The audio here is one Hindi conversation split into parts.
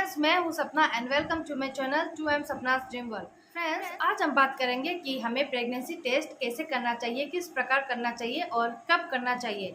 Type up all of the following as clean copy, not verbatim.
फ्रेंड्स, मैं हूँ Sapna and welcome to my channel 2M Sapna's dream world. Friends, आज हम बात करेंगे कि हमें प्रेगनेंसी टेस्ट कैसे करना चाहिए, किस प्रकार करना चाहिए और कब करना चाहिए।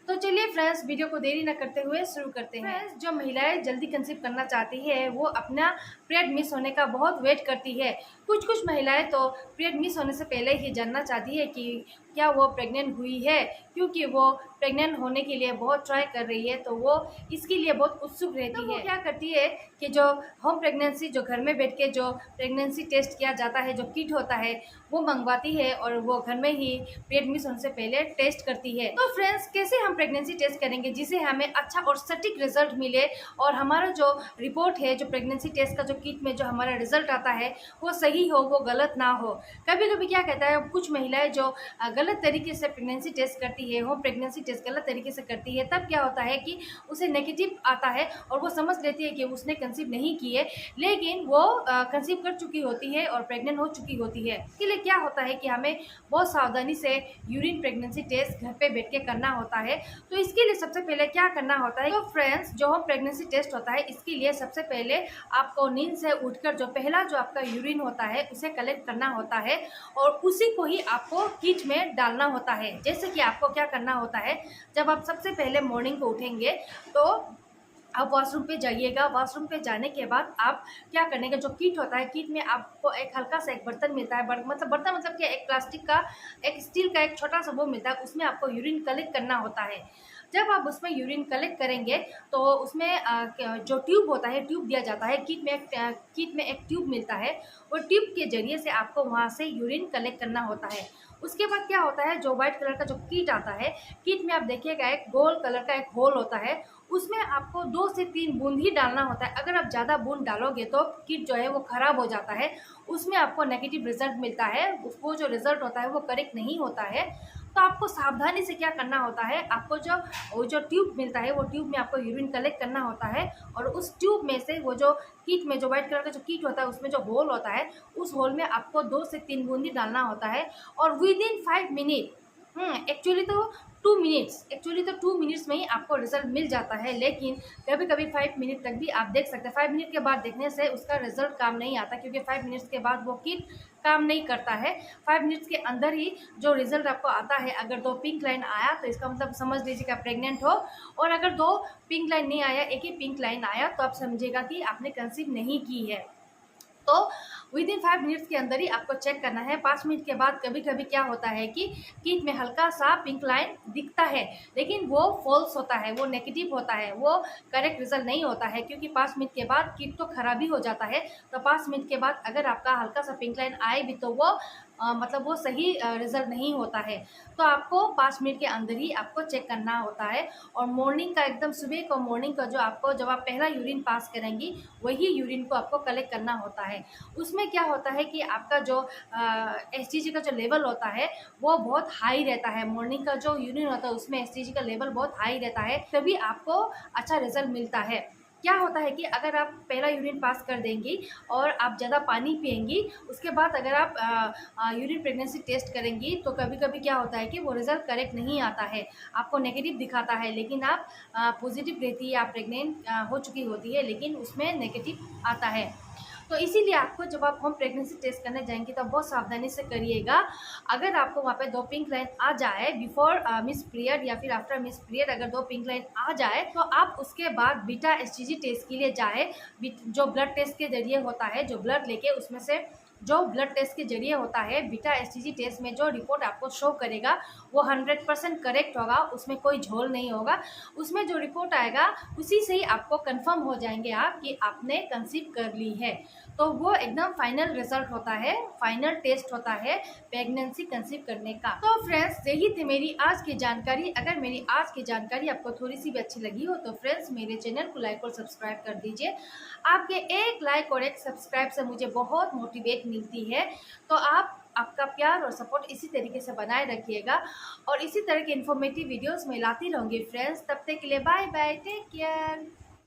तो चलिए फ्रेंड्स, वीडियो को देरी न करते हुए शुरू करते हैं। फ्रेंड्स, जो महिलाएं जल्दी कंसीव करना चाहती है वो अपना पीरियड मिस होने का बहुत वेट करती है। कुछ महिलाएं तो पीरियड मिस होने से पहले ही जानना चाहती है कि क्या वो प्रेग्नेंट हुई है, क्योंकि वो प्रेग्नेंट होने के लिए बहुत ट्राई कर रही है, तो वो इसके लिए बहुत उत्सुक रहती है। वो क्या करती है कि जो होम प्रेगनेंसी, जो घर में बैठ के जो प्रेगनेंसी टेस्ट किया जाता है, जो किट होता है वो मंगवाती है और वो घर में ही पीरियड मिस होने से पहले टेस्ट करती है। तो फ्रेंड्स, कैसे हम प्रेगनेंसी टेस्ट करेंगे जिससे हमें अच्छा और सटीक रिजल्ट मिले और हमारा जो रिपोर्ट है, जो प्रेगनेंसी टेस्ट का जो किट में जो हमारा रिजल्ट आता है वो सही हो, वो गलत ना हो। कभी कभी क्या कहता है, कुछ महिलाएं जो गलत तरीके से प्रेगनेंसी टेस्ट करती है, होम प्रेगनेंसी टेस्ट गलत तरीके से करती है, तब क्या होता है कि उसे नेगेटिव आता है और वो समझ लेती है कि उसने कंसीव नहीं की है, लेकिन वो कंसीव कर चुकी होती है और प्रेग्नेंट हो चुकी होती है। इसके लिए क्या होता है कि हमें बहुत सावधानी से यूरिन प्रेगनेंसी टेस्ट घर पे बैठ के करना होता है। तो इसके लिए सबसे पहले क्या करना होता है, तो फ्रेंड्स, जो होम प्रेगनेंसी टेस्ट होता है इसके लिए सबसे पहले आपको नींद से उठकर जो पहला जो आपका यूरिन होता है उसे कलेक्ट करना होता है और उसी को ही आपको किट में डालना होता है। जैसे कि आपको क्या करना होता है, जब आप सबसे पहले मॉर्निंग को उठेंगे तो आप वॉशरूम पे जाइएगा। वॉशरूम पे जाने के बाद आप क्या करने का, जो किट होता है, किट में आपको एक हल्का सा एक बर्तन मिलता है। बर्तन मतलब क्या, एक प्लास्टिक का, एक स्टील का एक छोटा सा वो मिलता है, उसमें आपको यूरिन कलेक्ट करना होता है। जब आप उसमें यूरिन कलेक्ट करेंगे तो उसमें जो ट्यूब होता है, ट्यूब दिया जाता है किट में एक ट्यूब मिलता है। वो ट्यूब के जरिए से आपको वहाँ से यूरिन कलेक्ट करना होता है। उसके बाद क्या होता है, जो व्हाइट कलर का जो किट आता है, किट में आप देखिएगा एक गोल कलर का एक होल होता है, उसमें आपको 2 से 3 बूंद ही डालना होता है। अगर आप ज़्यादा बूंद डालोगे तो किट जो है वो ख़राब हो जाता है, उसमें आपको नेगेटिव रिजल्ट मिलता है, उसको जो रिजल्ट होता है वो करेक्ट नहीं होता है। तो आपको सावधानी से क्या करना होता है, आपको जो ट्यूब मिलता है वो ट्यूब में आपको यूरिन कलेक्ट करना होता है और उस ट्यूब में से वो जो किट में जो व्हाइट कलर का जो किट होता है उसमें जो होल होता है, उस होल में आपको 2 से 3 बूंदी डालना होता है और विद इन 5 मिनट, एक्चुअली तो 2 मिनट्स में ही आपको रिजल्ट मिल जाता है, लेकिन कभी कभी 5 मिनट तक भी आप देख सकते हैं। 5 मिनट के बाद देखने से उसका रिजल्ट काम नहीं आता, क्योंकि 5 मिनट्स के बाद वो किट काम नहीं करता है। 5 मिनट्स के अंदर ही जो रिजल्ट आपको आता है, अगर 2 पिंक लाइन आया तो इसका मतलब समझ लीजिएगा प्रेग्नेंट हो, और अगर 2 पिंक लाइन नहीं आया, एक ही पिंक लाइन आया, तो आप समझिएगा कि आपने कंसीव नहीं की है। तो विद इन 5 मिनट्स के अंदर ही आपको चेक करना है। 5 मिनट के बाद कभी कभी क्या होता है कि किट में हल्का सा पिंक लाइन दिखता है, लेकिन वो फॉल्स होता है, वो नेगेटिव होता है, वो करेक्ट रिजल्ट नहीं होता है, क्योंकि 5 मिनट के बाद किट तो खराब ही हो जाता है। तो 5 मिनट के बाद अगर आपका हल्का सा पिंक लाइन आए भी तो वो मतलब वो सही रिजल्ट नहीं होता है। तो आपको 5 मिनट के अंदर ही आपको चेक करना होता है। और मॉर्निंग का, एकदम सुबह को मॉर्निंग का जो आपको, जब आप पहला यूरिन पास करेंगी वही यूरिन को आपको कलेक्ट करना होता है। उसमें क्या होता है कि आपका जो एसटीजी का जो लेवल होता है वो बहुत हाई रहता है। मॉर्निंग का जो यूरिन होता है उसमें एसटीजी का लेवल बहुत हाई रहता है, तभी आपको अच्छा रिजल्ट मिलता है। क्या होता है कि अगर आप पहला यूरिन पास कर देंगी और आप ज़्यादा पानी पिएंगी, उसके बाद अगर आप यूरिन प्रेगनेंसी टेस्ट करेंगी, तो कभी कभी क्या होता है कि वो रिज़ल्ट करेक्ट नहीं आता है, आपको नेगेटिव दिखाता है, लेकिन आप पॉजिटिव रहती है, आप प्रेग्नेंट हो चुकी होती है, लेकिन उसमें नेगेटिव आता है। तो इसीलिए आपको, जब आप होम प्रेगनेंसी टेस्ट करने जाएंगे तो बहुत सावधानी से करिएगा। अगर आपको वहाँ पे 2 पिंक लाइन आ जाए बिफोर मिस पीरियड या फिर आफ्टर मिस पीरियड, अगर 2 पिंक लाइन आ जाए तो आप उसके बाद बीटा एसटीजी टेस्ट के लिए जाए। जो ब्लड टेस्ट के जरिए होता है, जो ब्लड लेके उसमें से जो ब्लड टेस्ट के जरिए होता है, बीटा एसटीजी टेस्ट में जो रिपोर्ट आपको शो करेगा वो 100% करेक्ट होगा, उसमें कोई झोल नहीं होगा। उसमें जो रिपोर्ट आएगा उसी से ही आपको कंफर्म हो जाएंगे आप कि आपने कंसीव कर ली है। तो वो एकदम फाइनल रिजल्ट होता है, फाइनल टेस्ट होता है प्रेगनेंसी कंसीव करने का। तो फ्रेंड्स, यही थी मेरी आज की जानकारी। अगर मेरी आज की जानकारी आपको थोड़ी सी भी अच्छी लगी हो तो फ्रेंड्स, मेरे चैनल को लाइक और सब्सक्राइब कर दीजिए। आपके एक लाइक और एक सब्सक्राइब से मुझे बहुत मोटिवेट मिलती है। तो आप आपका प्यार और सपोर्ट इसी तरीके से बनाए रखिएगा और इसी तरह के इन्फॉर्मेटिव वीडियोस मैं लाती रहूँगी फ्रेंड्स। तब तक के लिए बाय बाय, टेक केयर।